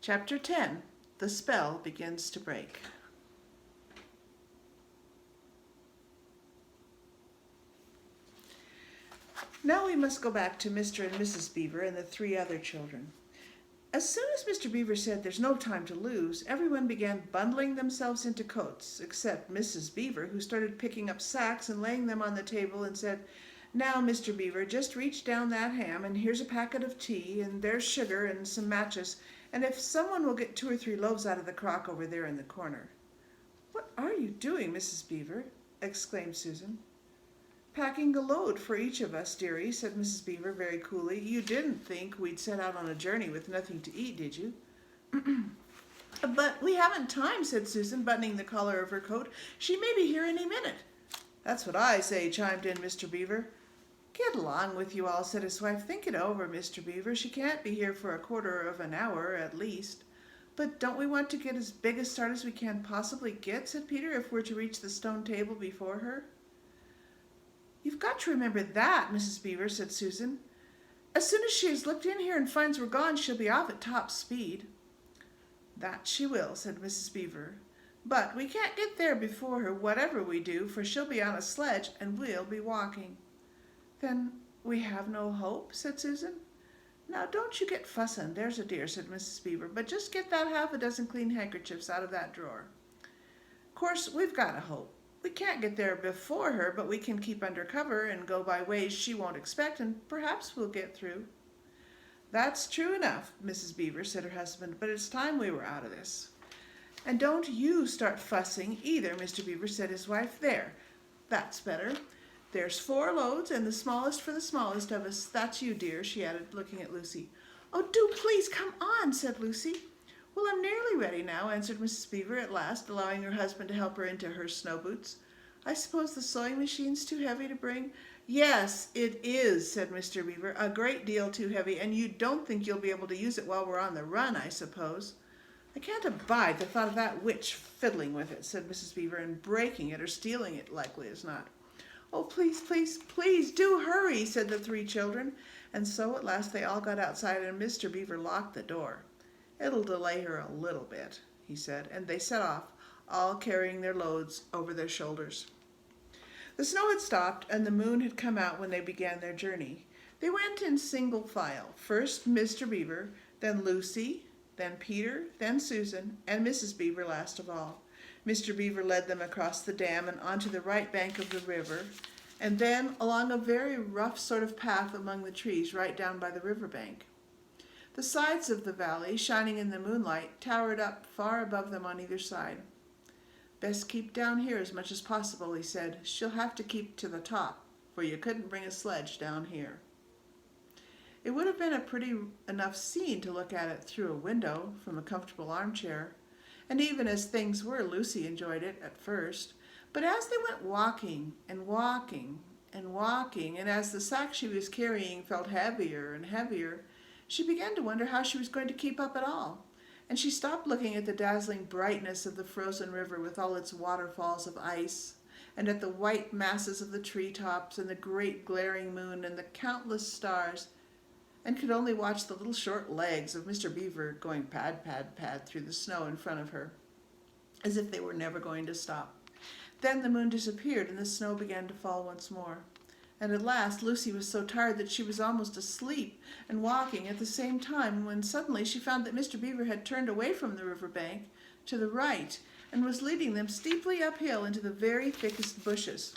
Chapter 10. The spell begins to break. Now we must go back to Mr. and Mrs. Beaver and the three other children. As soon as Mr. Beaver said there's no time to lose, everyone began bundling themselves into coats, except Mrs. Beaver, who started picking up sacks and laying them on the table and said, "Now, Mr. Beaver, just reach down that ham, and here's a packet of tea, and there's sugar and some matches, and if someone will get 2 or 3 loaves out of the crock over there in the corner." "What are you doing, Mrs. Beaver?" exclaimed Susan. "Packing a load for each of us, dearie," said Mrs. Beaver very coolly. "You didn't think we'd set out on a journey with nothing to eat, did you?" "But we haven't time," said Susan, buttoning the collar of her coat. "She may be here any minute." "That's what I say," chimed in Mr. Beaver. "Get along with you all," said his wife. "Think it over, Mr. Beaver. She can't be here for a quarter of an hour at least." "But don't we want to get as big a start as we can possibly get," said Peter, "if we're to reach the stone table before her?" "You've got to remember that, Mrs. Beaver," said Susan. "As soon as she has looked in here and finds we're gone, she'll be off at top speed." "That she will," said Mrs. Beaver. "But we can't get there before her, whatever we do, for she'll be on a sledge and we'll be walking." "Then we have no hope?" said Susan. "Now don't you get fussin', there's a dear," said Mrs. Beaver, "but just get that half a dozen clean handkerchiefs out of that drawer. Course we've got a hope. We can't get there before her, but we can keep under cover and go by ways she won't expect, and perhaps we'll get through." "That's true enough, Mrs. Beaver," said her husband, "but it's time we were out of this." "And don't you start fussing either, Mr. Beaver," said his wife. "There, that's better. There's 4 loads, and the smallest for the smallest of us. That's you, dear," she added, looking at Lucy. "Oh, do please come on," said Lucy. "Well, I'm nearly ready now," answered Mrs. Beaver at last, allowing her husband to help her into her snow boots. "I suppose the sewing machine's too heavy to bring?" "Yes, it is," said Mr. Beaver, "a great deal too heavy, and you don't think you'll be able to use it while we're on the run, I suppose?" "I can't abide the thought of that witch fiddling with it," said Mrs. Beaver, "and breaking it or stealing it, likely as not." "Oh, please, please, please do hurry," said the 3 children, and so at last they all got outside and Mr. Beaver locked the door. "It'll delay her a little bit," he said, and they set off, all carrying their loads over their shoulders. The snow had stopped and the moon had come out when they began their journey. They went in single file, first Mr. Beaver, then Lucy, then Peter, then Susan, and Mrs. Beaver last of all. Mr. Beaver led them across the dam and onto the right bank of the river, and then along a very rough sort of path among the trees right down by the river bank. The sides of the valley, shining in the moonlight, towered up far above them on either side. "Best keep down here as much as possible," he said. "She'll have to keep to the top, for you couldn't bring a sledge down here." It would have been a pretty enough scene to look at it through a window from a comfortable armchair, and even as things were, Lucy enjoyed it at first. But as they went walking and walking and walking, and as the sack she was carrying felt heavier and heavier, she began to wonder how she was going to keep up at all, and she stopped looking at the dazzling brightness of the frozen river with all its waterfalls of ice, and at the white masses of the treetops, and the great glaring moon, and the countless stars, and could only watch the little short legs of Mr. Beaver going pad, pad, pad through the snow in front of her, as if they were never going to stop. Then the moon disappeared, and the snow began to fall once more. And at last Lucy was so tired that she was almost asleep and walking at the same time, when suddenly she found that Mr. Beaver had turned away from the river bank to the right and was leading them steeply uphill into the very thickest bushes.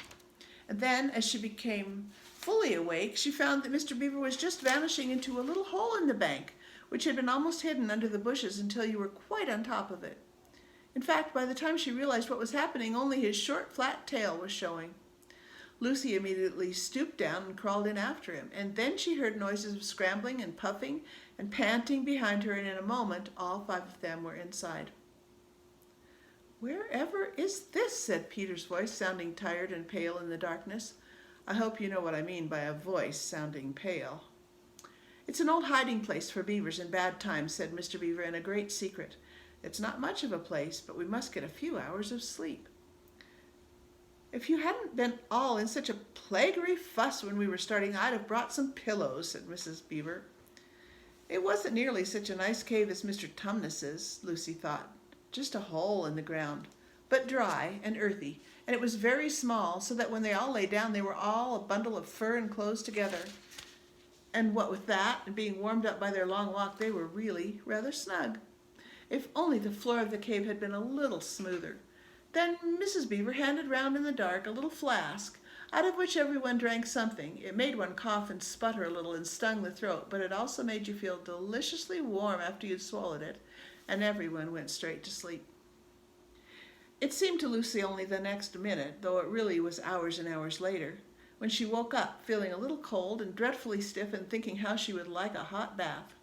And then, as she became fully awake, she found that Mr. Beaver was just vanishing into a little hole in the bank, which had been almost hidden under the bushes until you were quite on top of it. In fact, by the time she realized what was happening, only his short, flat tail was showing. Lucy immediately stooped down and crawled in after him, and then she heard noises of scrambling and puffing and panting behind her, and in a moment all 5 of them were inside. "Wherever is this?" said Peter's voice, sounding tired and pale in the darkness. I hope you know what I mean by a voice sounding pale. "It's an old hiding place for beavers in bad times," said Mr. Beaver, "and a great secret. It's not much of a place, but we must get a few hours of sleep." "If you hadn't been all in such a plaguey fuss when we were starting, I'd have brought some pillows," said Mrs. Beaver. It wasn't nearly such a nice cave as Mr. Tumnus's, Lucy thought. Just a hole in the ground, but dry and earthy, and it was very small, so that when they all lay down they were all a bundle of fur and clothes together. And what with that, and being warmed up by their long walk, they were really rather snug. If only the floor of the cave had been a little smoother. Then Mrs. Beaver handed round in the dark a little flask, out of which everyone drank something. It made one cough and sputter a little and stung the throat, but it also made you feel deliciously warm after you'd swallowed it, and everyone went straight to sleep. It seemed to Lucy only the next minute, though it really was hours and hours later, when she woke up, feeling a little cold and dreadfully stiff and thinking how she would like a hot bath.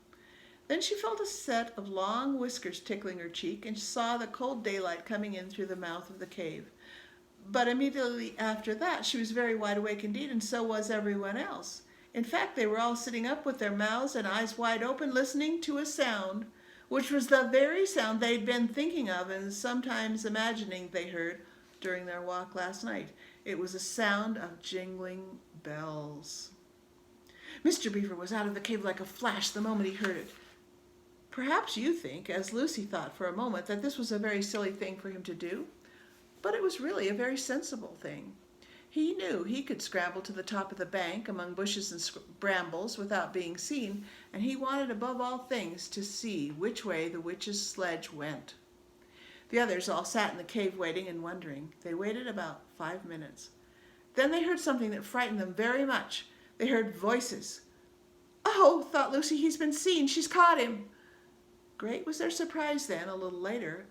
Then she felt a set of long whiskers tickling her cheek and saw the cold daylight coming in through the mouth of the cave. But immediately after that she was very wide awake indeed, and so was everyone else. In fact, they were all sitting up with their mouths and eyes wide open, listening to a sound, which was the very sound they'd been thinking of and sometimes imagining they heard during their walk last night. It was a sound of jingling bells. Mr. Beaver was out of the cave like a flash the moment he heard it. Perhaps you think, as Lucy thought for a moment, that this was a very silly thing for him to do, but it was really a very sensible thing. He knew he could scramble to the top of the bank among bushes and brambles without being seen, and he wanted above all things to see which way the witch's sledge went. The others all sat in the cave waiting and wondering. They waited about 5 minutes. Then they heard something that frightened them very much. They heard voices. "Oh," thought Lucy, "he's been seen. She's caught him." Great was their surprise then, a little later,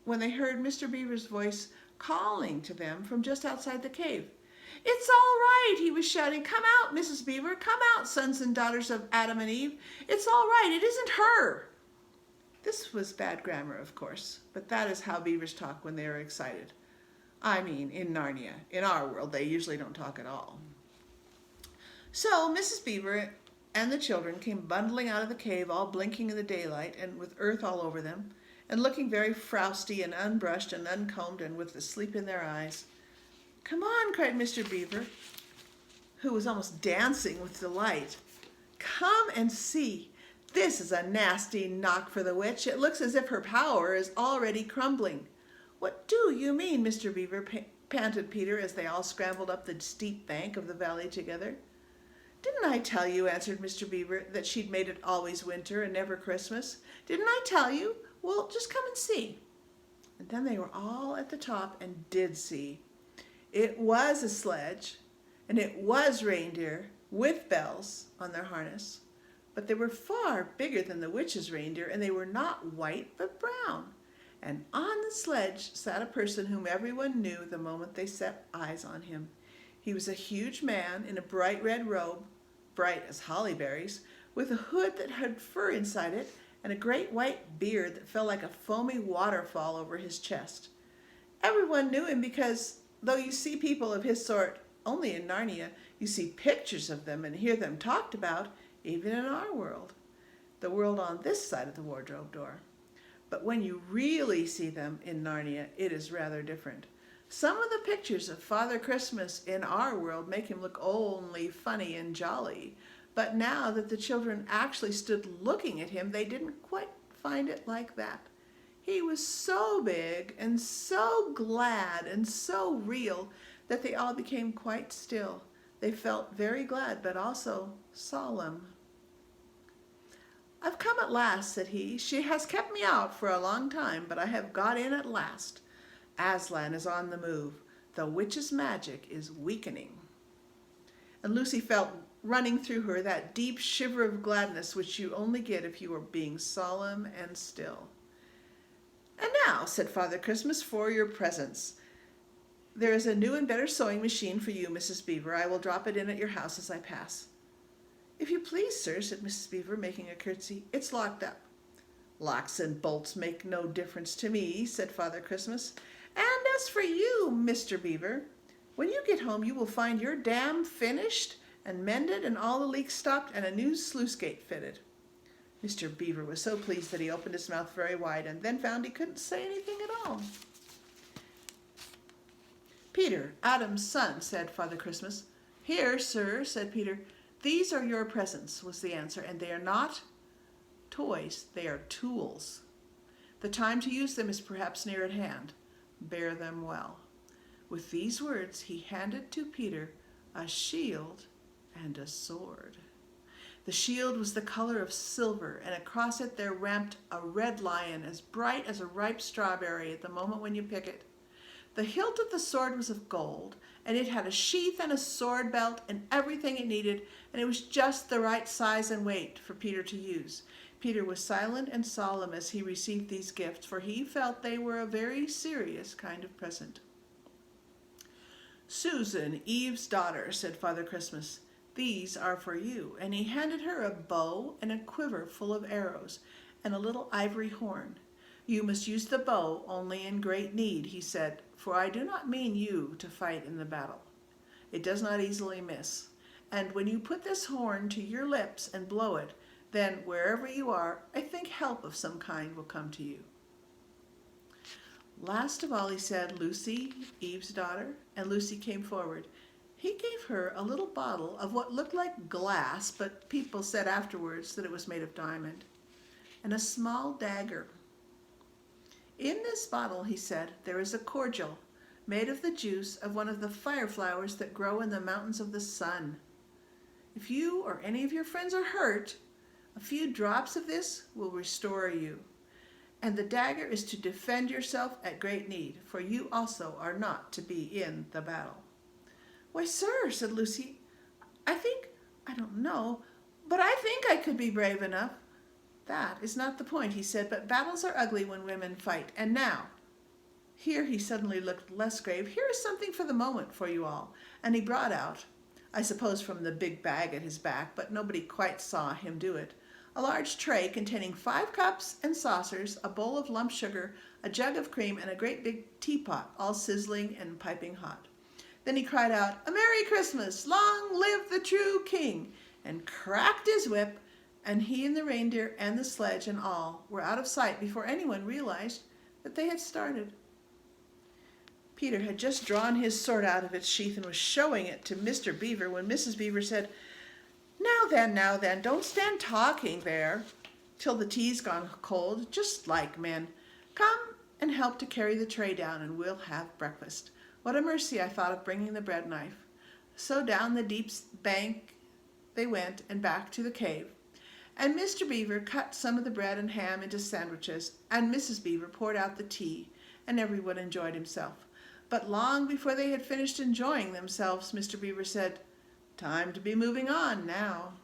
when they heard Mr. Beaver's voice calling to them from just outside the cave. "It's all right," he was shouting. "Come out, Mrs. Beaver. Come out, sons and daughters of Adam and Eve. It's all right. It isn't her." This was bad grammar, of course, but that is how beavers talk when they are excited. I mean, in Narnia. In our world, they usually don't talk at all. So Mrs. Beaver and the children came bundling out of the cave, all blinking in the daylight and with earth all over them, and looking very frowsty and unbrushed and uncombed and with the sleep in their eyes. "Come on," cried Mr. Beaver, who was almost dancing with delight. "Come and see. This is a nasty knock for the witch. It looks as if her power is already crumbling." "What do you mean, Mr. Beaver?" panted Peter as they all scrambled up the steep bank of the valley together. "Didn't I tell you," answered Mr. Beaver, "that she'd made it always winter and never Christmas? Didn't I tell you? Well, just come and see." And then they were all at the top and did see. It was a sledge, and it was reindeer with bells on their harness, but they were far bigger than the witch's reindeer, and they were not white but brown. And on the sledge sat a person whom everyone knew the moment they set eyes on him. He was a huge man in a bright red robe, bright as holly berries, with a hood that had fur inside it, and a great white beard that fell like a foamy waterfall over his chest. Everyone knew him because, though you see people of his sort only in Narnia, you see pictures of them and hear them talked about, even in our world, the world on this side of the wardrobe door. But when you really see them in Narnia, it is rather different. Some of the pictures of Father Christmas in our world make him look only funny and jolly, but now that the children actually stood looking at him, they didn't quite find it like that. He was so big and so glad and so real that they all became quite still. They felt very glad, but also solemn. "I've come at last," said he. "She has kept me out for a long time, but I have got in at last. Aslan is on the move. The witch's magic is weakening." And Lucy felt running through her that deep shiver of gladness which you only get if you are being solemn and still. "And now," said Father Christmas, "for your presents. There is a new and better sewing machine for you, Mrs. Beaver. I will drop it in at your house as I pass." "If you please, sir," said Mrs. Beaver, making a curtsy. "It's locked up." "Locks and bolts make no difference to me," said Father Christmas. "And as for you, Mr. Beaver, when you get home you will find your dam finished and mended and all the leaks stopped and a new sluice gate fitted." Mr. Beaver was so pleased that he opened his mouth very wide and then found he couldn't say anything at all. "Peter, Adam's son," said Father Christmas. "Here, sir," said Peter. "These are your presents," was the answer, "and they are not toys, they are tools. The time to use them is perhaps near at hand. Bear them well." With these words, he handed to Peter a shield and a sword. The shield was the color of silver, and across it there ramped a red lion as bright as a ripe strawberry at the moment when you pick it. The hilt of the sword was of gold, and it had a sheath and a sword belt and everything it needed, and it was just the right size and weight for Peter to use. Peter was silent and solemn as he received these gifts, for he felt they were a very serious kind of present. "Susan, Eve's daughter," said Father Christmas, "these are for you." And he handed her a bow and a quiver full of arrows and a little ivory horn. "You must use the bow only in great need," he said, "for I do not mean you to fight in the battle. It does not easily miss. And when you put this horn to your lips and blow it, then wherever you are, I think help of some kind will come to you." Last of all he said, "Lucy, Eve's daughter," and Lucy came forward. He gave her a little bottle of what looked like glass, but people said afterwards that it was made of diamond, and a small dagger. "In this bottle," he said, "there is a cordial made of the juice of one of the fire flowers that grow in the mountains of the sun. If you or any of your friends are hurt, a few drops of this will restore you. And the dagger is to defend yourself at great need, for you also are not to be in the battle." "Why, sir," said Lucy, I don't know, but I think I could be brave enough." "That is not the point," he said, "but battles are ugly when women fight. And now," here he suddenly looked less grave, "here is something for the moment for you all." And he brought out, I suppose from the big bag at his back, but nobody quite saw him do it, a large tray containing 5 cups and saucers, a bowl of lump sugar, a jug of cream, and a great big teapot, all sizzling and piping hot. Then he cried out, "A Merry Christmas! Long live the true King!" and cracked his whip, and he and the reindeer and the sledge and all were out of sight before anyone realized that they had started. Peter had just drawn his sword out of its sheath and was showing it to Mr. Beaver when Mrs. Beaver said, now then, don't stand talking there till the tea's gone cold, just like men. Come and help to carry the tray down, and we'll have breakfast." What a mercy I thought of bringing the bread knife. So down the deep bank they went and back to the cave. And Mr. Beaver cut some of the bread and ham into sandwiches, and Mrs. Beaver poured out the tea, and everyone enjoyed himself. But long before they had finished enjoying themselves, Mr. Beaver said, "Time to be moving on now."